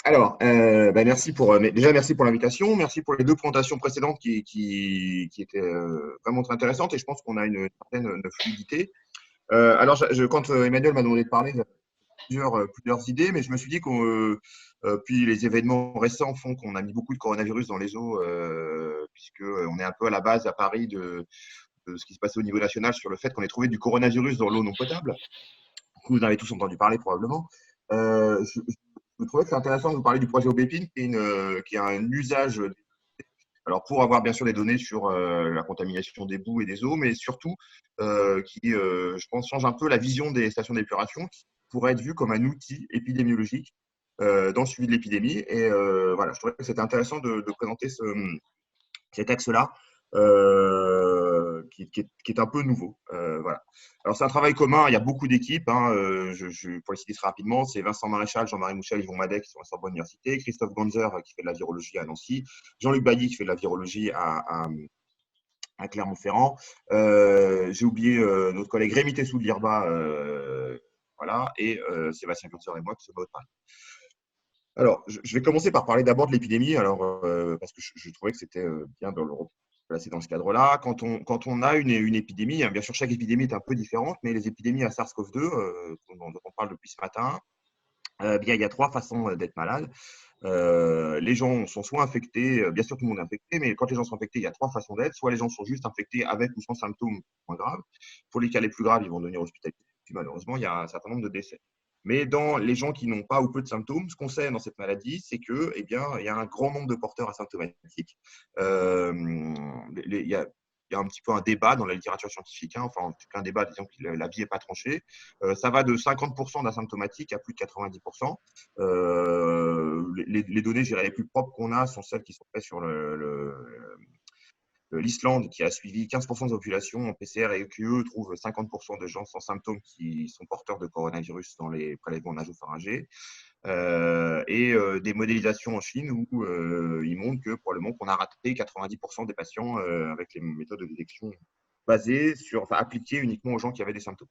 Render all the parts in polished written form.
Merci merci pour l'invitation, merci pour les deux présentations précédentes qui étaient vraiment très intéressantes et je pense qu'on a une certaine fluidité. Quand Emmanuel m'a demandé de parler, j'avais plusieurs idées, mais je me suis dit puis les événements récents font qu'on a mis beaucoup de coronavirus dans les eaux, puisque on est un peu à la base à Paris de ce qui se passait au niveau national sur le fait qu'on ait trouvé du coronavirus dans l'eau non potable. Du coup, vous en avez tous entendu parler probablement. Je trouvais que c'est intéressant de vous parler du projet Aubépine, qui a un usage, alors pour avoir bien sûr des données sur la contamination des boues et des eaux, mais surtout je pense, change un peu la vision des stations d'épuration, qui pourrait être vue comme un outil épidémiologique dans le suivi de l'épidémie. Et voilà, je trouvais que c'était intéressant de présenter cet axe-là, qui est un peu nouveau. Voilà. Alors, c'est un travail commun, il y a beaucoup d'équipes. Hein, pour les citer très rapidement, c'est Vincent Maréchal, Jean-Marie Mouchel, Yvon Madec qui sont à Sorbonne Université, Christophe Ganzer qui fait de la virologie à Nancy, Jean-Luc Bailly qui fait de la virologie à Clermont-Ferrand. J'ai oublié notre collègue Rémi Tessou de l'IRBA, voilà, et Sébastien Ganzer et moi qui sommes à Haute-Paris. Alors, je vais commencer par parler d'abord de l'épidémie, parce que je trouvais que c'était bien de le replacer dans ce cadre-là. Quand on a une épidémie, hein, bien sûr, chaque épidémie est un peu différente, mais les épidémies à SARS-CoV-2, dont on parle depuis ce matin, bien, il y a trois façons d'être malade. Les gens sont soit infectés, bien sûr tout le monde est infecté, mais quand les gens sont infectés, il y a trois façons d'être. Soit les gens sont juste infectés avec ou sans symptômes moins graves. Pour les cas les plus graves, ils vont devenir hospitalisés. Puis malheureusement, il y a un certain nombre de décès. Mais dans les gens qui n'ont pas ou peu de symptômes, ce qu'on sait dans cette maladie, c'est que, eh bien, il y a un grand nombre de porteurs asymptomatiques. Il y a un petit peu un débat dans la littérature scientifique, hein, enfin, en tout cas un débat, disons que la vie n'est pas tranchée. Ça va de 50% d'asymptomatiques à plus de 90%. Les données, je dirais, les plus propres qu'on a sont celles qui sont faites sur l'Islande, qui a suivi 15% de la population en PCR et qui, eux, trouvent 50% de gens sans symptômes qui sont porteurs de coronavirus dans les prélèvements nasopharyngés. Des modélisations en Chine où ils montrent que probablement qu'on a raté 90% des patients avec les méthodes de détection appliquées uniquement aux gens qui avaient des symptômes.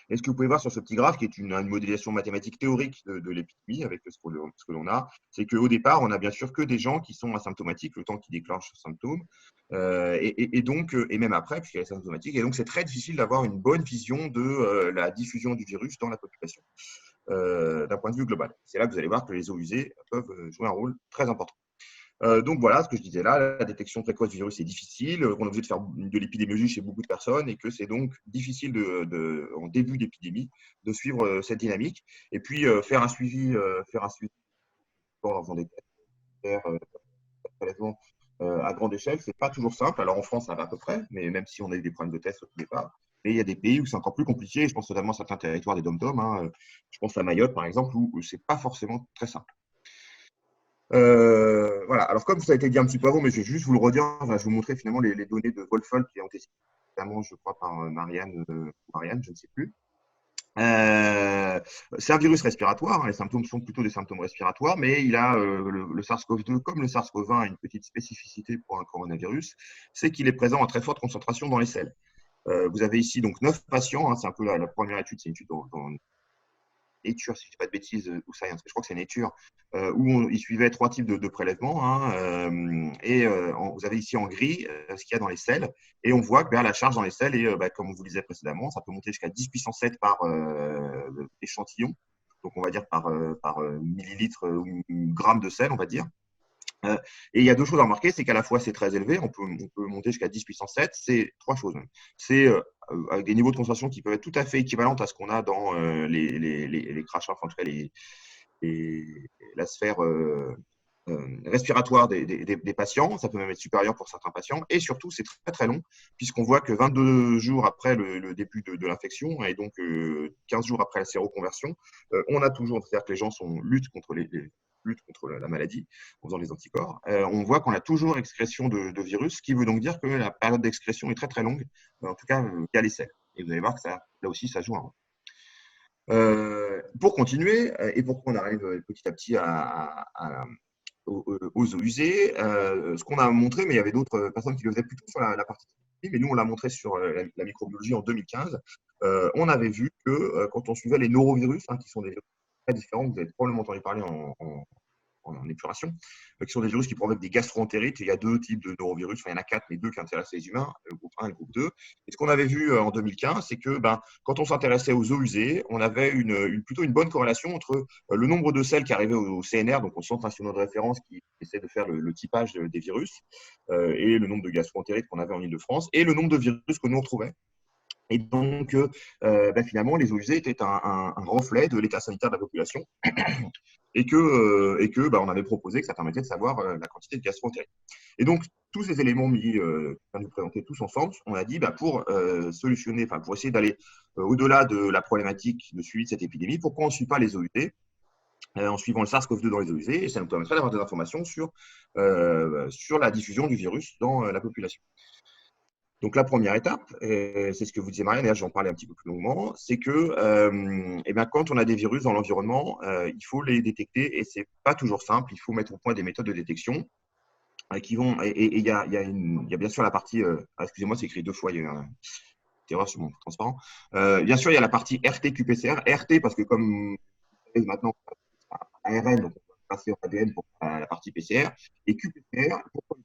Et ce que vous pouvez voir sur ce petit graphe, qui est une modélisation mathématique théorique de l'épidémie, avec ce que l'on a, c'est qu'au départ, on a bien sûr que des gens qui sont asymptomatiques, le temps qu'ils déclenchent ce symptôme, et même après, puisqu'il est asymptomatique. Et donc, c'est très difficile d'avoir une bonne vision de la diffusion du virus dans la population, d'un point de vue global. C'est là que vous allez voir que les eaux usées peuvent jouer un rôle très important. Donc voilà ce que je disais là, la détection précoce du virus est difficile, on est obligé de faire de l'épidémiologie chez beaucoup de personnes et que c'est donc difficile en début d'épidémie de suivre cette dynamique. Et puis faire un suivi en faisant des tests, prélèvements à grande échelle, c'est pas toujours simple. Alors en France, ça va à peu près, mais même si on a eu des problèmes de tests au départ. Mais il y a des pays où c'est encore plus compliqué. Je pense notamment à certains territoires des DOM-TOM. Hein. Je pense à Mayotte, par exemple, où c'est pas forcément très simple. Voilà. Alors, comme ça a été dit un petit peu avant, mais je vais juste vous le redire, je vais vous montrer finalement les données de Wolfol qui ont été citées, notamment, je crois, par Marianne, je ne sais plus. C'est un virus respiratoire, hein, les symptômes sont plutôt des symptômes respiratoires, mais il a le SARS-CoV-2, comme le SARS-CoV-1, a une petite spécificité pour un coronavirus, c'est qu'il est présent à très forte concentration dans les selles. Vous avez ici donc 9 patients, hein, c'est un peu la première étude, c'est une étude dans Nature, si je ne dis pas de bêtises, ou Science, je crois que c'est Nature, où il suivait 3 types de prélèvements. Hein, vous avez ici en gris ce qu'il y a dans les selles, et on voit que la charge dans les selles est, comme on vous le disait précédemment, ça peut monter jusqu'à 10 puissance 7 par échantillon, donc on va dire par millilitre ou gramme de sel, on va dire. Et il y a deux choses à remarquer, c'est qu'à la fois c'est très élevé, on peut monter jusqu'à 10 puissance 7, c'est trois choses. C'est avec des niveaux de concentration qui peuvent être tout à fait équivalents à ce qu'on a dans les crachats, enfin en tout cas la sphère respiratoire des patients, ça peut même être supérieur pour certains patients, et surtout c'est très très long, puisqu'on voit que 22 jours après le début de l'infection, et donc 15 jours après la séroconversion, on a toujours, c'est-à-dire que les gens luttent contre la maladie en faisant les anticorps, on voit qu'on a toujours excrétion de virus, ce qui veut donc dire que la période d'excrétion est très très longue, en tout cas via les selles. Et vous allez voir que là aussi, ça joue un rôle. Pour continuer, et pour qu'on arrive petit à petit aux eaux usées, ce qu'on a montré, mais il y avait d'autres personnes qui le faisaient plutôt sur la partie, mais nous on l'a montré sur la microbiologie en 2015, on avait vu que quand on suivait les norovirus, hein, qui sont des virus très différents, vous avez probablement entendu parler en épuration, qui sont des virus qui provoquent des gastro-entérites. Il y a deux types de norovirus, enfin, il y en a quatre, mais deux qui intéressent les humains, le groupe 1 et le groupe 2. Et ce qu'on avait vu en 2015, c'est que quand on s'intéressait aux eaux usées, on avait plutôt une bonne corrélation entre le nombre de selles qui arrivaient au CNR, donc au Centre national de référence qui essaie de faire le typage des virus, et le nombre de gastro-entérites qu'on avait en Ile-de-France, et le nombre de virus que nous on retrouvait. Et donc, finalement, les eaux usées étaient un reflet de l'état sanitaire de la population et que on avait proposé que ça permettait de savoir la quantité de gastro-entérite. Et donc, tous ces éléments mis, qu'on nous présenter tous ensemble, on a dit pour solutionner, pour essayer d'aller au-delà de la problématique de suivi de cette épidémie, pourquoi on ne suit pas les eaux usées en suivant le SARS-CoV-2 dans les eaux usées, et ça nous permettrait d'avoir des informations sur la diffusion du virus dans la population. Donc, la première étape, c'est ce que vous disiez, Marianne, et là, j'en parlais un petit peu plus longuement, c'est que quand on a des virus dans l'environnement, il faut les détecter et ce n'est pas toujours simple. Il faut mettre au point des méthodes de détection qui vont. Et il y a bien sûr la partie. Excusez-moi, c'est écrit deux fois, il y a eu une erreur sur mon transparent. Bien sûr, il y a la partie RT-qPCR. RT, parce que comme vous savez maintenant, ARN, donc on va passer au ADN pour la partie PCR, et qPCR, pourquoi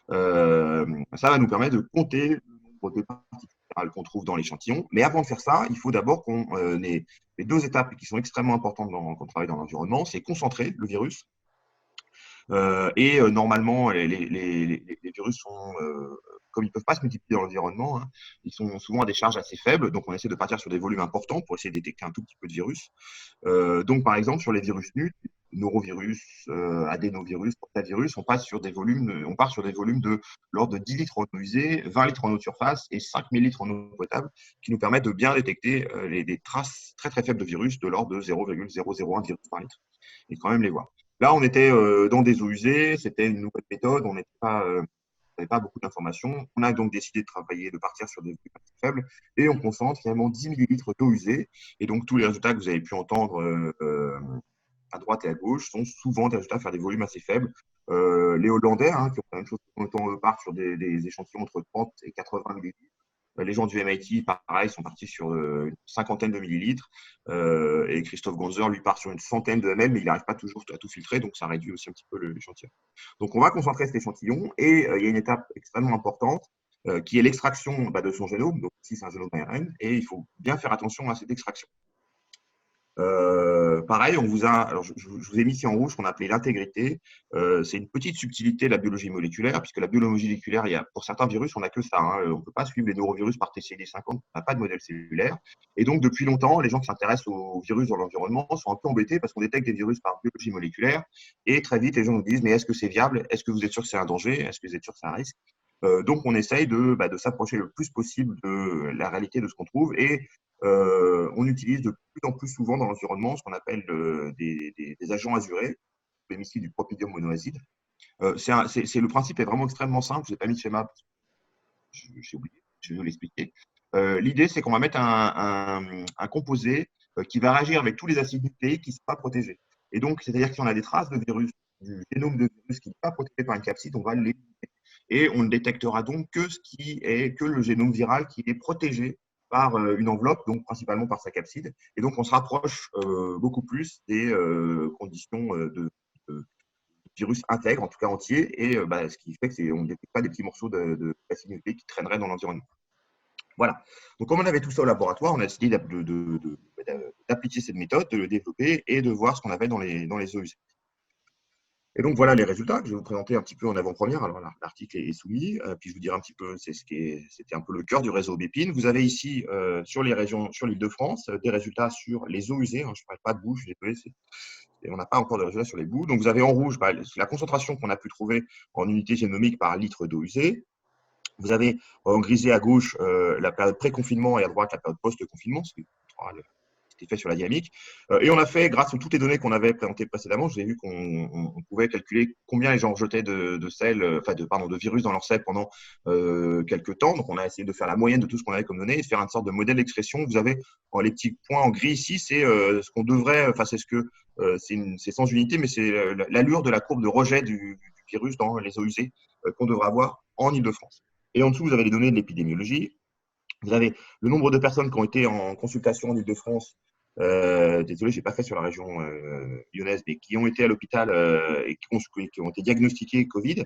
ça va nous permettre de compter le nombre de particules virales qu'on trouve dans l'échantillon. Mais avant de faire ça, il faut d'abord qu'on ait les deux étapes qui sont extrêmement importantes quand on travaille dans l'environnement, c'est concentrer le virus. Normalement, les virus sont, comme ils ne peuvent pas se multiplier dans l'environnement, ils sont souvent à des charges assez faibles. Donc, on essaie de partir sur des volumes importants pour essayer de détecter un tout petit peu de virus. Donc, par exemple, sur les virus nus, norovirus, adénovirus, portavirus, on part sur des volumes de l'ordre de 10 litres en eau usée, 20 litres en eau de surface et 5000 litres en eau potable, qui nous permettent de bien détecter des traces très très faibles de virus de l'ordre de 0,001 virus par litre, et quand même les voir. Là, on était dans des eaux usées, c'était une nouvelle méthode, on n'avait pas beaucoup d'informations. On a donc décidé de partir sur des volumes assez faibles et on concentre finalement 10 millilitres d'eau usée. Et donc, tous les résultats que vous avez pu entendre à droite et à gauche sont souvent des résultats à faire des volumes assez faibles. Les Hollandais, qui ont la même chose, on part sur des échantillons entre 30 et 80 millilitres. Les gens du MIT, pareil, sont partis sur une cinquantaine de millilitres. Et Christophe Gonzer, lui, part sur une centaine de ml, mais il n'arrive pas toujours à tout filtrer, donc ça réduit aussi un petit peu l'échantillon. Donc, on va concentrer cet échantillon et il y a une étape extrêmement importante qui est l'extraction de son génome. Donc, ici, c'est un génome ARN, et il faut bien faire attention à cette extraction. Pareil, alors je vous ai mis ici en rouge ce qu'on appelait l'intégrité. C'est une petite subtilité de la biologie moléculaire, puisque la biologie moléculaire, pour certains virus, on n'a que ça. On ne peut pas suivre les norovirus par TCD50, on n'a pas de modèle cellulaire. Et donc, depuis longtemps, les gens qui s'intéressent aux virus dans l'environnement sont un peu embêtés parce qu'on détecte des virus par biologie moléculaire. Et très vite, les gens nous disent, mais est-ce que c'est viable? Est-ce que vous êtes sûr que c'est un danger? Est-ce que vous êtes sûr que c'est un risque? Donc, on essaye de s'approcher le plus possible de la réalité de ce qu'on trouve. Et on utilise de plus en plus souvent dans l'environnement ce qu'on appelle des agents azurés, l'hémicycle du propydium monoazide. Le principe est vraiment extrêmement simple. Je n'ai pas mis de schéma, j'ai oublié, je vais vous l'expliquer. L'idée, c'est qu'on va mettre un composé qui va réagir avec tous les acides nucléiques qui ne sont pas protégés. Et donc, c'est-à-dire que si on a des traces de virus, du génome de virus qui n'est pas protégé par une capside, on va l'éliminer. Et on ne détectera donc que le génome viral qui est protégé par une enveloppe, donc principalement par sa capside. Et donc, on se rapproche beaucoup plus des conditions de virus intègre, en tout cas entier, et ce qui fait qu'on ne détecte pas des petits morceaux d'acide nucléique qui traîneraient dans l'environnement. Voilà. Donc, comme on avait tout ça au laboratoire, on a décidé d'appliquer cette méthode, de le développer et de voir ce qu'on avait dans les eaux usées. Et donc, voilà les résultats que je vais vous présenter un petit peu en avant-première. Alors, l'article est soumis, puis je vous dirai un petit peu, c'était un peu le cœur du réseau BEPIN. Vous avez ici, sur les régions, sur l'Île-de-France, des résultats sur les eaux usées. Je ne parle pas de boue, je suis désolé, on n'a pas encore de résultats sur les boues. Donc, vous avez en rouge la concentration qu'on a pu trouver en unité génomique par litre d'eau usée. Vous avez en grisé à gauche la période pré-confinement et à droite la période post-confinement, c'était fait sur la dynamique. Et on a fait, grâce à toutes les données qu'on avait présentées précédemment, j'ai vu qu'on pouvait calculer combien les gens jetaient de virus dans leur sel pendant quelques temps. Donc, on a essayé de faire la moyenne de tout ce qu'on avait comme données et de faire une sorte de modèle d'expression. Vous avez les petits points en gris ici, c'est ce qu'on devrait, c'est sans unité, mais c'est l'allure de la courbe de rejet du virus dans les eaux usées qu'on devrait avoir en Ile-de-France. Et en dessous, vous avez les données de l'épidémiologie. Vous avez le nombre de personnes qui ont été en consultation en Ile-de-France désolé, j'ai pas fait sur la région lyonnaise, mais qui ont été à l'hôpital et qui ont été diagnostiqués Covid.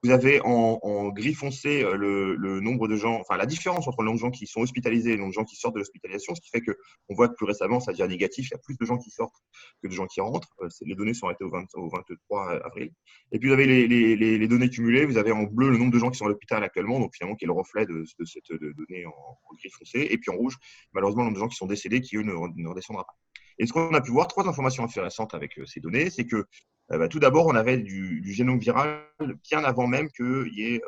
Vous avez en gris foncé le nombre de gens, enfin la différence entre le nombre de gens qui sont hospitalisés et le nombre de gens qui sortent de l'hospitalisation, ce qui fait qu'on voit que plus récemment, ça devient négatif, il y a plus de gens qui sortent que de gens qui rentrent. Les données sont arrêtées au 23 avril. Et puis vous avez les données cumulées, vous avez en bleu le nombre de gens qui sont à l'hôpital actuellement, donc finalement qui est le reflet de cette donnée en gris foncé, et puis en rouge, malheureusement, le nombre de gens qui sont décédés qui, eux, ne redescendra pas. Et ce qu'on a pu voir, trois informations intéressantes avec ces données, c'est que tout d'abord, on avait du génome viral bien avant même qu'il y ait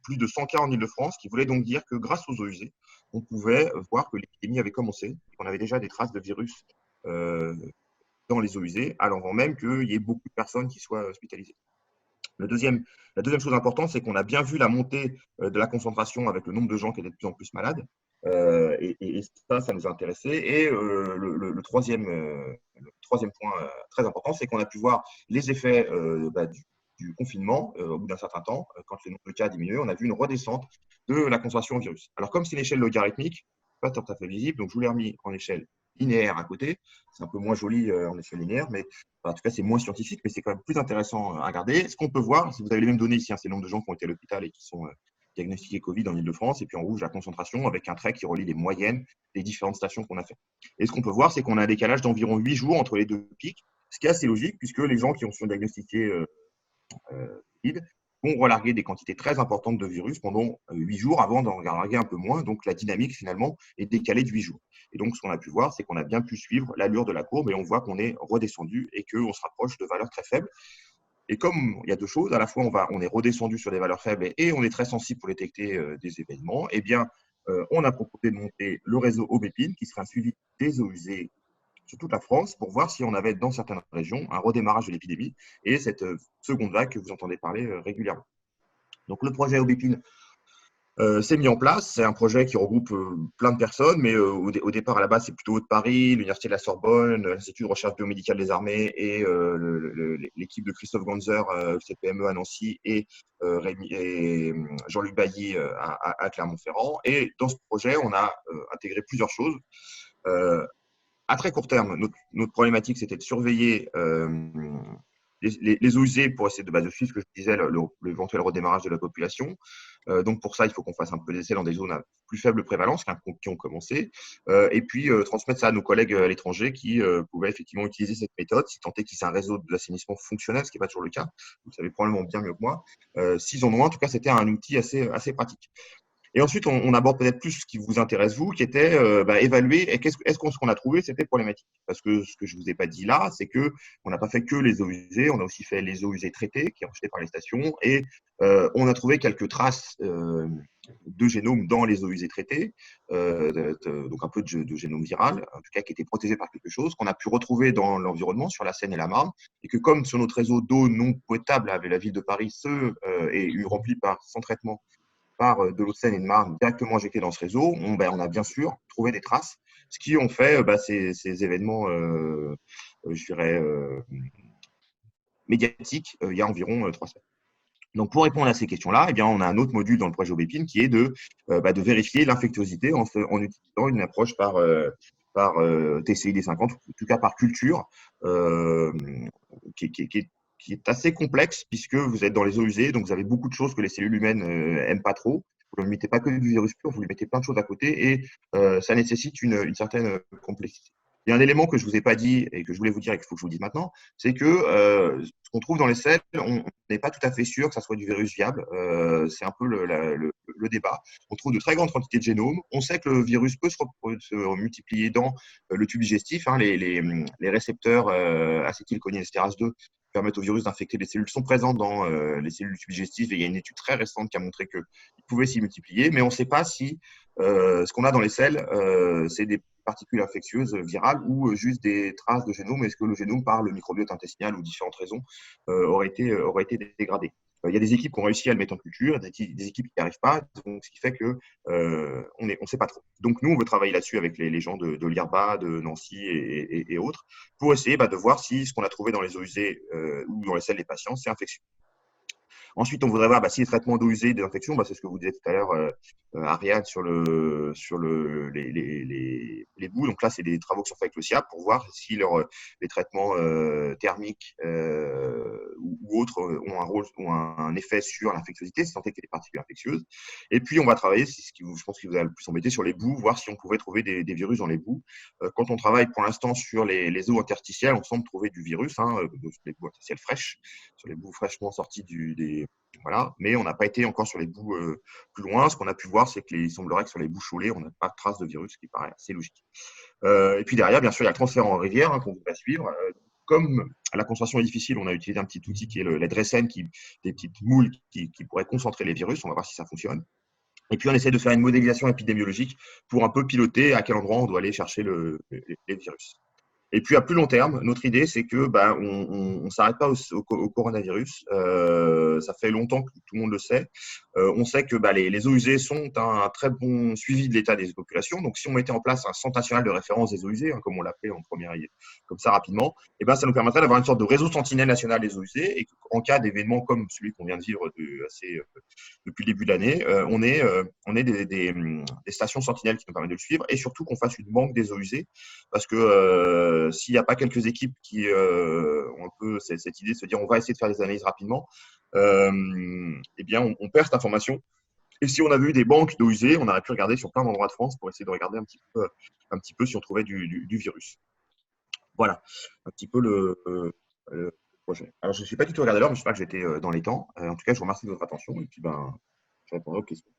plus de 100 cas en Ile-de-France, qui voulait donc dire que grâce aux eaux usées, on pouvait voir que l'épidémie avait commencé, et qu'on avait déjà des traces de virus dans les eaux usées, avant même qu'il y ait beaucoup de personnes qui soient hospitalisées. La deuxième chose importante, c'est qu'on a bien vu la montée de la concentration avec le nombre de gens qui étaient de plus en plus malades. Et ça nous a intéressés. Et le troisième point très important, c'est qu'on a pu voir les effets du confinement au bout d'un certain temps. Quand le nombre de cas a diminué, on a vu une redescente de la concentration au virus. Alors, comme c'est une échelle logarithmique, pas tout à fait visible, donc je vous l'ai remis en échelle linéaire à côté. C'est un peu moins joli en échelle linéaire, mais en tout cas, c'est moins scientifique, mais c'est quand même plus intéressant à regarder. Ce qu'on peut voir, si vous avez les mêmes données ici, c'est le nombre de gens qui ont été à l'hôpital et qui sont diagnostiqués Covid en Ile-de-France, et puis en rouge, la concentration, avec un trait qui relie les moyennes des différentes stations qu'on a fait. Et ce qu'on peut voir, c'est qu'on a un décalage d'environ 8 jours entre les deux pics, ce qui est assez logique, puisque les gens qui ont sont diagnostiqués Covid vont relarguer des quantités très importantes de virus pendant 8 jours avant d'en relarguer un peu moins. Donc, la dynamique, finalement, est décalée de 8 jours. Et donc, ce qu'on a pu voir, c'est qu'on a bien pu suivre l'allure de la courbe et on voit qu'on est redescendu et qu'on se rapproche de valeurs très faibles. Et comme il y a deux choses, à la fois on est redescendu sur des valeurs faibles et on est très sensible pour détecter des événements, eh bien, on a proposé de monter le réseau Aubépine qui sera un suivi des eaux usées sur toute la France pour voir si on avait dans certaines régions un redémarrage de l'épidémie et cette seconde vague que vous entendez parler régulièrement. Donc le projet Aubépine c'est mis en place. C'est un projet qui regroupe plein de personnes, mais au départ, à la base, c'est plutôt Haute-Paris, l'Université de la Sorbonne, l'Institut de recherche biomédicale des armées et l'équipe de Christophe Ganzer, CPME à Nancy, et Jean-Luc Bailly à Clermont-Ferrand. Et dans ce projet, on a intégré plusieurs choses. À très court terme, notre problématique, c'était de surveiller les eaux usées pour essayer de suivre ce que je disais, l'éventuel redémarrage de la population. Donc, pour ça, il faut qu'on fasse un peu d'essais dans des zones à plus faible prévalence qui ont commencé. Et puis, transmettre ça à nos collègues à l'étranger qui pouvaient effectivement utiliser cette méthode, si tant est qu'ils aient un réseau d'assainissement fonctionnel, ce qui n'est pas toujours le cas. Vous le savez probablement bien mieux que moi. S'ils en ont un, en tout cas, c'était un outil assez pratique. Et ensuite, on aborde peut-être plus ce qui vous intéresse, vous, qui était évaluer est-ce qu'on a trouvé c'était problématique. Parce que ce que je ne vous ai pas dit là, c'est qu'on n'a pas fait que les eaux usées, on a aussi fait les eaux usées traitées, qui sont rejetées par les stations, et on a trouvé quelques traces de génome dans les eaux usées traitées, donc un peu de génome viral, en tout cas qui était protégé par quelque chose, qu'on a pu retrouver dans l'environnement, sur la Seine et la Marne, et que comme sur notre réseau d'eau non potable avec la ville de Paris, est rempli sans traitement, par de l'eau de Seine et de Marne directement injectée dans ce réseau, on a bien sûr trouvé des traces, ce qui ont fait ces événements, je dirais, médiatiques il y a environ 3 semaines. Donc, pour répondre à ces questions-là, eh bien, on a un autre module dans le projet Aubépine qui est de vérifier l'infectiosité en utilisant une approche par TCID50, en tout cas par culture, qui est assez complexe puisque vous êtes dans les eaux usées, donc vous avez beaucoup de choses que les cellules humaines n'aiment pas trop. Vous ne mettez pas que du virus pur, vous lui mettez plein de choses à côté et ça nécessite une certaine complexité. Il y a un élément que je ne vous ai pas dit et que je voulais vous dire et qu'il faut que je vous dise maintenant, c'est que ce qu'on trouve dans les selles, on n'est pas tout à fait sûr que ça soit du virus viable. C'est un peu le débat. On trouve de très grandes quantités de génome. On sait que le virus peut se multiplier dans le tube digestif. Les récepteurs acétylcholinésterase 2 permettent au virus d'infecter les cellules, sont présents dans les cellules du tube digestif. Et il y a une étude très récente qui a montré qu'ils pouvaient s'y multiplier. Mais on ne sait pas si ce qu'on a dans les selles, c'est des particules infectieuses virales ou juste des traces de génome. Est-ce que le génome, par le microbiote intestinal ou différentes raisons, aurait été dégradé? Il y a des équipes qui ont réussi à le mettre en culture, des équipes qui n'y arrivent pas, donc ce qui fait que on ne sait pas trop. Donc nous, on veut travailler là-dessus avec les gens de l'IRBA, de Nancy et autres, pour essayer de voir si ce qu'on a trouvé dans les eaux usées ou dans les selles des patients, c'est infectieux. Ensuite, on voudrait voir si les traitements d'eau usée, des infections, c'est ce que vous disiez tout à l'heure, Ariane, sur les boues. Donc là, c'est des travaux qui sont faits avec le SIAP pour voir si les traitements thermiques ou autres ont un effet sur l'infectiosité, si tant est qu'il y a des particules infectieuses. Et puis, on va travailler, c'est ce qui je pense qui vous a le plus embêté, sur les boues, voir si on pouvait trouver des virus dans les boues. Quand on travaille pour l'instant sur les eaux interstitielles, on semble trouver du virus, les boues interstitielles fraîches, sur les boues fraîchement sorties voilà, mais on n'a pas été encore sur les boues plus loin. Ce qu'on a pu voir, c'est qu'il semblerait que sur les boues chaulées, on n'a pas de traces de virus, ce qui paraît assez logique. Et puis derrière, bien sûr, il y a le transfert en rivière qu'on va suivre. Comme la concentration est difficile, on a utilisé un petit outil qui est la Dressen, des petites moules qui pourraient concentrer les virus. On va voir si ça fonctionne. Et puis, on essaie de faire une modélisation épidémiologique pour un peu piloter à quel endroit on doit aller chercher les virus. Et puis à plus long terme, notre idée, c'est que on s'arrête pas au coronavirus. Ça fait longtemps que tout le monde le sait. On sait que les eaux usées sont un très bon suivi de l'état des populations. Donc, si on mettait en place un centre national de référence des eaux usées, comme on l'appelait en première, comme ça rapidement, ça nous permettrait d'avoir une sorte de réseau sentinelle national des eaux usées. Et en cas d'événement comme celui qu'on vient de vivre depuis le début de l'année, on est des stations sentinelles qui nous permettent de le suivre, et surtout qu'on fasse une banque des eaux usées, parce que s'il n'y a pas quelques équipes qui ont un peu cette idée de se dire on va essayer de faire des analyses rapidement, on perd cette information. Et si on avait eu des banques d'eau usée, on aurait pu regarder sur plein d'endroits de France pour essayer de regarder un petit peu si on trouvait du virus. Voilà, un petit peu le projet. Alors, je ne suis pas du tout regardé l'heure, mais je sais pas que j'étais dans les temps. En tout cas, je vous remercie de votre attention, et puis je répondrai aux questions.